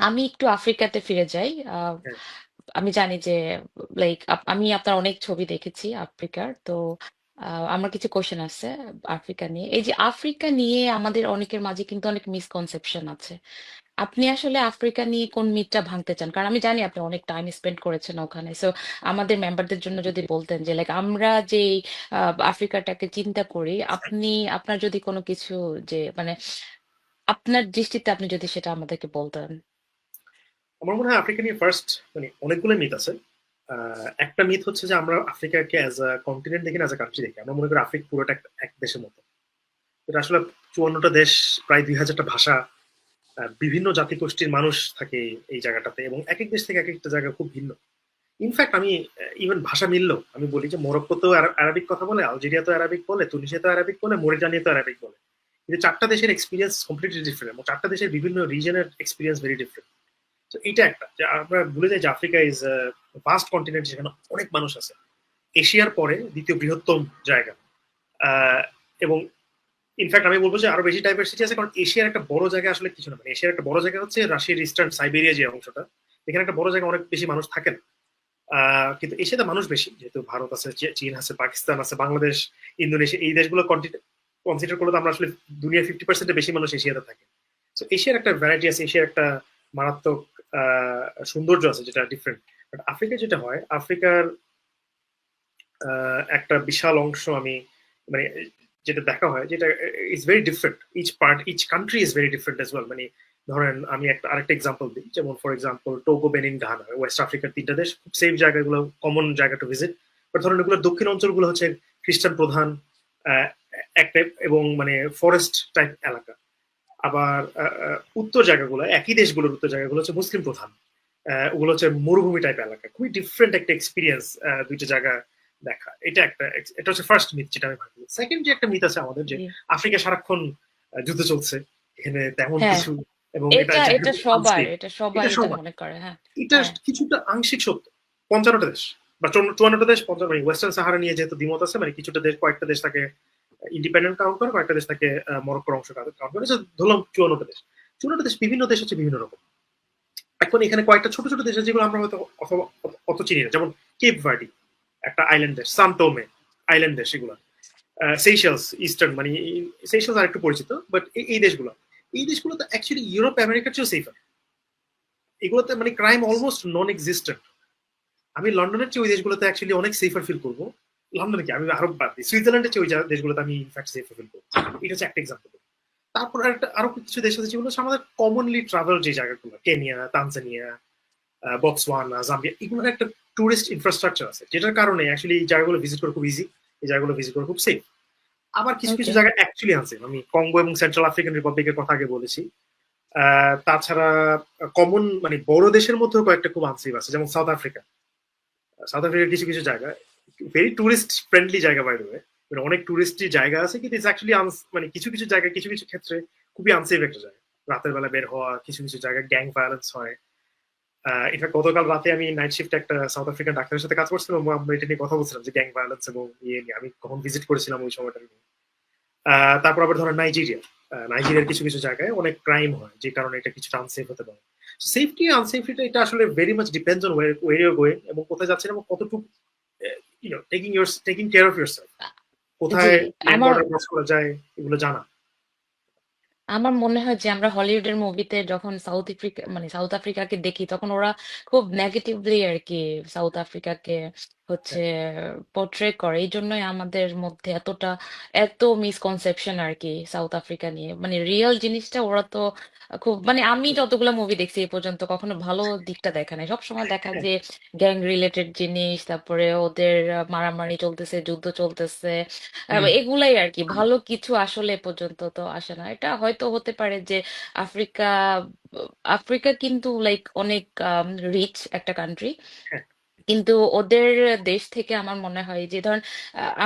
আমি একটু আফ্রিকাতে ফিরে যাই। হ্যাঁ। আমি জানি যে লাইক আমি আপনার অনেক ছবি দেখেছি আফ্রিকার। তো আমার কিছু কোশ্চেন আছে আফ্রিকা নিয়ে। এই যে আফ্রিকা নিয়ে আমাদের অনেকের মাঝে কিন্তু অনেক মিসকনসেপশন আছে। আপনি আসলে আফ্রিকা নিয়ে কোন মিথটা ভাঙতে চান? কারণ আমি জানি আপনি অনেক টাইম স্পেন্ড করেছেন ওখানে। সো আমাদের মেম্বারদের জন্য যদি বলতেন যে লাইক আমরা যে আফ্রিকাটাকে চিন্তা করি, আপনি আপনার যদি কোনো কিছু যে মানে আপনার দৃষ্টিতে আপনি যদি সেটা আমাদেরকে বলতেন। আমার মনে হয় আফ্রিকা নিয়ে ফার্স্ট মানে অনেকগুলো মিথ আছে। একটা মিথ হচ্ছে যে আমরা আফ্রিকাকে অ্যাজ আ কন্টিনেন্ট দেখি না, অ্যাজ আ কান্ট্রি দেখি। আমরা মনে করি আফ্রিকা পুরোটা এক দেশের মতো। এটা আসলে ৫৪টা দেশ, প্রায় ২,০০০টা ভাষা, বিভিন্ন জাতিগোষ্ঠীর মানুষ থাকে এই জায়গাটাতে, এবং একেক দেশ থেকে একেকটা জায়গা খুব ভিন্ন। ইনফ্যাক্ট আমি ইভেন ভাষা মিললেও আমি বলি যে মরক্কোতেও আরাবিক কথা বলে, আলজেরিয়াতেও আরাবিক বলে, তুনিসিয়াতেও আরাবিক বলে, মরিটানিয়াতেও আরাবিক বলে। কিন্তু ৪ টা দেশের এক্সপেরিয়েন্স কমপ্লিটলি ডিফারেন্ট, এবং ৪ টা দেশের বিভিন্ন রিজনের এক্সপেরিয়েন্স ভেরি ডিফারেন্ট। তো এইটা একটা যে আমরা ভুলে যাই যে আফ্রিকা ইজ ভাস্ট কন্টিনেন্ট, যেখানে অনেক মানুষ আছে। এশিয়ার পরে দ্বিতীয় বৃহত্তম জায়গা। আহ, এবং ইনফ্যাক্ট আমি বলবো যে আরো বেশি ডাইভার্সিটি আছে, কারণ এশিয়ার একটা বড় জায়গা আসলে কিছু না, মানে এশিয়ার একটা বড় জায়গা হচ্ছে রাশিয়ার ইস্টার্ন সাইবেরিয়া যে অংশটা, এখানে একটা বড় জায়গা, অনেক বেশি মানুষ থাকেন। কিন্তু এশিয়াতে মানুষ বেশি, যেহেতু ভারত আছে, চীন আছে, পাকিস্তান আছে, বাংলাদেশ, ইন্দোনেশিয়া, এই দেশগুলো কনসিডার করলে তো আমরা আসলে দুনিয়ার 50% বেশি মানুষ এশিয়াতে থাকে। তো এশিয়ার একটা ভ্যারাইটি আছে, এশিয়ার একটা মারাত্মক সৌন্দর্য আছে যেটা ডিফারেন্ট। বাট আফ্রিকায় যেটা হয়, আফ্রিকার একটা বিশাল অংশ আমি মানে যেটা দেখা হয়, যেটা is very different, each part, each country is very different as well. মানে ধরেন আমি একটা আরেকটা এক্সাম্পল দিই, যেমন for example Togo, Benin, Ghana, west আফ্রিকার ৩টা দেশ, খুব সেফ জায়গাগুলো, কমন জায়গা টু ভিজিট। বাট ধরেন এগুলো দক্ষিণ অঞ্চলগুলো হচ্ছে খ্রিস্টান প্রধান আহ, একটা, এবং মানে ফরেস্ট টাইপ এলাকা। আবার উত্তর জায়গাগুলো, একই দেশগুলোর উত্তর জায়গাগুলো হচ্ছে মুসলিম প্রধান। ওগুলো হচ্ছে মরুভূমি টাইপ এলাকা, খুবই ডিফারেন্ট একটা এক্সপিরিয়েন্স দুইটা জায়গা দেখা। এটা একটা, এটা হচ্ছে ফার্স্ট মিথ যেটা আমি ভাবি। সেকেন্ড যে একটা মিথ আছে আমাদের, যে জি। আফ্রিকা সারাক্ষণ যুদ্ধ চলছে, এখানে তেমন হ্যাঁ, কিছু, এবং এটা এটা জায়গা এটা খুব সবার আনসেফ। এটা সবাই এটা এটা সবার, মনে করে। হ্যাঁ। এটা হ্যাঁ। কিছুটা আংশিক সত্য। ৫৫টা দেশ বা ৫৪টা দেশ, ৫৫ মানে ওয়েস্টার্ন সাহারা নিয়ে যেহেতু দ্বিমত আছে, মানে কিছুটা দেশ, কয়েকটা দেশ তাকে ইন্ডিপেন্ডেন্ট কাউন্ট করে, কয়েকটা দেশ তাকে মরক্কোর অংশ কাউন্ট করে, ধরলাম ৫৪টা দেশ। ৫৪টা দেশ, বিভিন্ন দেশ হচ্ছে বিভিন্ন রকম। এখন এখানে কয়েকটা ছোট ছোট দেশ আছে যেগুলো আমরা হয়তো অথবা অত চিনি না, যেমন কেপ ভার্ডি, একটা আইল্যান্ড দেশ, সান্টোমে আইল্যান্ড দেশ, এগুলো সেইশেলস, ইস্টার্ন মানে সেইশেলস আর একটু পরিচিত, বাট এই দেশগুলো, এই দেশগুলো তো অ্যাকচুয়ালি ইউরোপ আমেরিকার চেয়েও সেফার। এগুলোতে মানে ক্রাইম অলমোস্ট নন এক্সিস্টেন্ট। আমি লন্ডনের চেয়ে ওই দেশগুলোতে অ্যাকচুয়ালি অনেক সেফার ফিল করবো। লন্ডনে কি, আমি আরো বাদ দিই, সুইজারল্যান্ডের চেয়ে ওই দেশগুলোতে আমি ইনফ্যাক্ট সেফার ফিল করবো। এটা হচ্ছে একটা এক্সাম্পল। তারপর একটা আরো কিছু দেশ আছে যেগুলো হচ্ছে আমাদের কমনলি ট্রাভেল যে জায়গাগুলো, কেনিয়া, তানজানিয়া, বটসওয়ানা, জাম্বিয়া, এগুলোর একটা টুরিস্ট ইনফ্রাস্ট্রাকচার আছে, যেটার কারণে অ্যাকচুয়ালি এই জায়গাগুলো ভিজিট করা খুব ইজি, এই জায়গাগুলো ভিজিট করা খুব সেফ। আবার কিছু কিছু ওকে। জায়গা অ্যাকচুয়ালি আছে, আমি কঙ্গো এবং সেন্ট্রাল আফ্রিকান রিপাবলিকের কথা আগে বলেছি। তাছাড়া কমন মানে বড় দেশের মধ্যেও কয়েকটা খুব আনসেফ আছে, যেমন সাউথ আফ্রিকা। সাউথ আফ্রিকার কিছু কিছু জায়গা ভেরি টুরিস্ট ফ্রেন্ডলি জায়গা, বাইরে মানে অনেক টুরিস্টি জায়গা আছে, কিন্তু ইটস অ্যাকচুয়ালি মানে কিছু কিছু জায়গায়, কিছু কিছু ক্ষেত্রে খুবই আনসেফ একটা জায়গা। রাতের বেলা বের হওয়া, কিছু কিছু জায়গায় গ্যাং ভায়োলেন্স হয়। ইনফ্যাক্ট গতকাল রাতে আমি নাইট শিফটে একটা সাউথ আফ্রিকান ডাক্তারের সাথে কাজ করছিলাম, এবং আমরা এটা নিয়ে কথা বলছিলাম যে গ্যাং ভায়োলেন্স এবং ইয়ে নিয়ে, আমি কখন ভিজিট করেছিলাম ওই সময়টা নিয়ে। তারপর আবার ধরেন নাইজেরিয়া, নাইজেরিয়ার কিছু কিছু জায়গায় অনেক ক্রাইম হয়, যে কারণে এটা কিছুটা আনসেফ হতে পারে। সেফটি আনসেফটিটা এটা আসলে very much depends on way your going, এবং কোথায় যাচ্ছেন, এবং কতটুকু টেকিং কেয়ার অফ ইউরসেলফ, জি। কোথায় ল্যান্ড আমার বর্ডার ক্রস করা যায়, এগুলো জানা। আমার মনে হয় যে আমরা হলিউডের মুভিতে যখন সাউথ আফ্রিকাকে দেখি, তখন ওরা খুব নেগেটিভলি আর কি সাউথ আফ্রিকাকে হচ্ছে হ্যাঁ, পোর্ট্রে করে। এই জন্যই আমাদের মধ্যে এত মিসকনসেপশন আর কি সাউথ আফ্রিকা নিয়ে। মানে রিয়েল জিনিসটা ওরা তো খুব, মানে আমি যতগুলো মুভি দেখছি এই পর্যন্ত কখনো ভালো দিকটা দেখা নাই। সবসময় দেখা হ্যাঁ, যে গ্যাং রিলেটেড জিনিস, তারপরে ওদের মারামারি চলতেছে, যুদ্ধ চলতেছে, হুম, এগুলাই আর কি। ভালো কিছু আসলে এ পর্যন্ত তো আসে না। এটা হয়তো হতে পারে যে আফ্রিকা আফ্রিকা কিন্তু লাইক অনেক রিচ একটা কান্ট্রি, হ্যাঁ, কিন্তু ওদের দেশ থেকে আমার মনে হয় যে ধরেন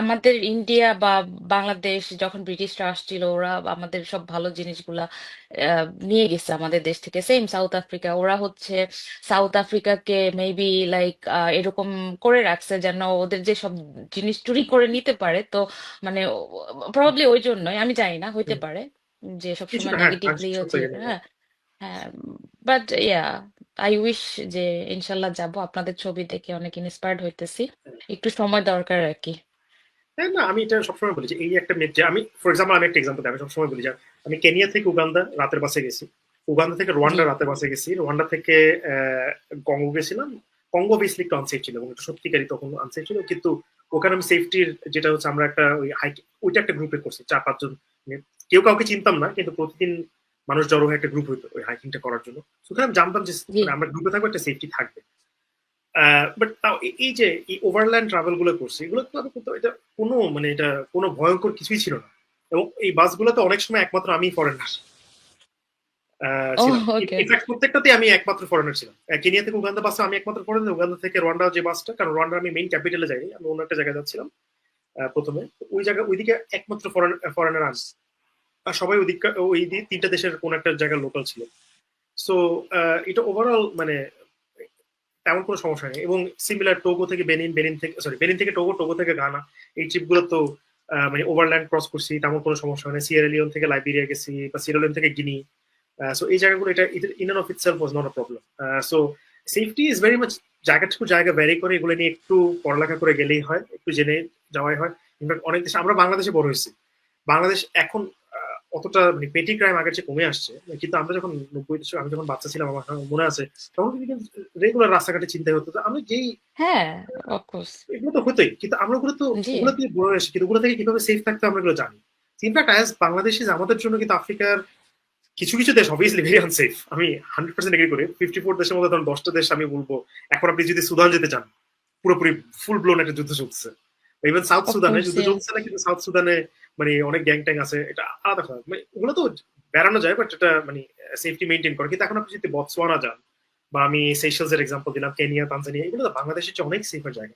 আমাদের ইন্ডিয়া বা বাংলাদেশ যখন ব্রিটিশরা আসছিল, ওরা আমাদের সব ভালো জিনিসগুলা নিয়ে গেছে আমাদের দেশ থেকে। সেম সাউথ আফ্রিকা, ওরা হচ্ছে সাউথ আফ্রিকাকে মেবি লাইক এরকম করে রাখছে যেন ওদের যে সব জিনিস চুরি করে নিতে পারে। তো মানে প্রবাবলি ওই জন্যই, আমি জানি না, হইতে হুম। পারে যে সবসময় কিছুটা হ্যাঁ, নেগেটিভলি আংশিক সত্য হচ্ছে। কিন্তু। হ্যাঁ। হ্যাঁ, বাট ইয়া, আই উইশ যে ইনশাল্লাহ যাব, আপনাদের ছবি দেখে অনেক ইন্সপায়ার্ড হইতেছি। একটু সময় দরকার আর কি। হ্যাঁ, না আমি এটা সবসময় বলি যে এই একটা মেট যে আমি ফর এক্সাম্পল আমি একটা এক্সাম্পল দিই, আমি সবসময় বলি যে আমি কেনিয়া থেকে উগান্ডা রাতের বাসে গেছি, উগান্ডা থেকে জি। রোয়ান্ডা রাতের বাসে গেছি, রোয়ান্ডা থেকে কঙ্গো গেছিলাম। কঙ্গো বেসলি একটু আনসেফ ছিল এবং একটু সত্যিকারই তখন আনসেফ ছিল, কিন্তু ওখানে আমি সেফটির যেটা হচ্ছে আমরা একটা ওই হাইক ওইটা একটা গ্রুপে করছি 4-5 জন, মানে কেউ কাউকে চিনতাম না কিন্তু প্রতিদিন মানুষ জড়ো হয়ে একটা গ্রুপ হইতো ওই হাইকিংটা করার জন্য। সুতরাং আমি জানতাম যে জি। মানে আমরা গ্রুপে থাকবো, একটা সেফটি থাকবে। বাট তাও এই যে এই ওভারল্যান্ড ট্রাভেল গুলো করছি, এগুলো তো কিন্তু এটা কোনো মানে এটা কোনো ভয়ঙ্কর কিছুই ছিল না। এবং এই বাসগুলোতে অনেক সময় একমাত্র আমি ফরেনার ও, ছিলাম। ওকে। ইনফ্যাক্ট প্রত্যেকটাতে আমি একমাত্র ফরেনার ছিলাম। কেনিয়া থেকে উগান্ডা বাসে আমি একমাত্র ফরেনার, উগান্ডা থেকে রোয়ান্ডা যে বাসটা, কারণ রোয়ান্ডা আমি মেইন ক্যাপিটালে যাইনি, আমি অন্য একটা জায়গায় যাচ্ছিলাম প্রথমে। তো ওই জায়গা ওইদিকে একমাত্র ফরেনার আমি, আর সবাই ওইদিকে ওই তিনটা দেশের কোন একটা জায়গার লোকাল ছিল। সো এটা ওভারঅল মানে তেমন কোনো সমস্যা নেই। এবং সিমিলার টোগো থেকে বেনিন, বেনিন থেকে সরি বেনিন থেকে টোগো, টোগো থেকে গানা, এই ট্রিপগুলো তো মানে ওভারল্যান্ড ক্রস করছি, তেমন কোনো সমস্যা হয় না। সিয়েরা লিওন থেকে লাইবেরিয়া গেছি, বা সিয়েরা লিওন থেকে গিনি। সো এই জায়গাগুলো এটা in and of itself was not a problem. So safety is very much জায়গা টু জায়গা ভ্যারি করে, এগুলো নিয়ে একটু পড়ালেখা করে গেলেই হয়, একটু জেনে যাওয়াই হয়। ইনফ্যাক্ট অনেক দেশে, আমরা বাংলাদেশে বড় হয়েছি, বাংলাদেশ এখন অতটা মানে পেটি ক্রাইম আগের চেয়ে কমে আসছে, কিন্তু আমরা যখন 90 দশক, আমি যখন বাচ্চা ছিলাম, আমার মনে আছে তখন কিন্তু রেগুলার রাস্তাঘাটে চিন্তা হতো যে আমি যেই হ্যাঁ, অফকোর্স। এগুলো তো হতোই, কিন্তু আমরা ওগুলো তো জি। ওগুলো দিয়ে বড় হয়েছি, কিন্তু ওগুলো থেকে কিভাবে সেফ থাকতে আমরা এগুলো জানি। ইনফ্যাক্ট অ্যাজ বাংলাদেশি আমাদের জন্য কিন্তু আফ্রিকার কিছু কিছু দেশ অবভিয়াসলি ভেরি আনসেফ, আমি 100% এগ্রি করি। 54 দেশের মধ্যে ধরুন 10টা দেশ আমি বলবো, এখন আপনি যদি সুদান যেতে চান, পুরোপুরি ফুল ব্লোন একটা যুদ্ধ চলছে। ইভেন সাউথ সুদানে অফকোর্স, যুদ্ধ চলছে না, কিন্তু সাউথ সুদানে মানে অনেক গ্যাং ট্যাং আছে, এটা আলাদা কথা। মানে ওগুলো তো বেড়ানো যায়, বাট এটা মানে সেফটি মেনটেন করে। কিন্তু এখন আপনি যদি বতসোয়ানা যান, বা আমি সেশলস এর এক্সাম্পল দিলাম, কেনিয়া, তানজানিয়া, এগুলো তো বাংলাদেশের চেয়ে অনেক সেফার জায়গা।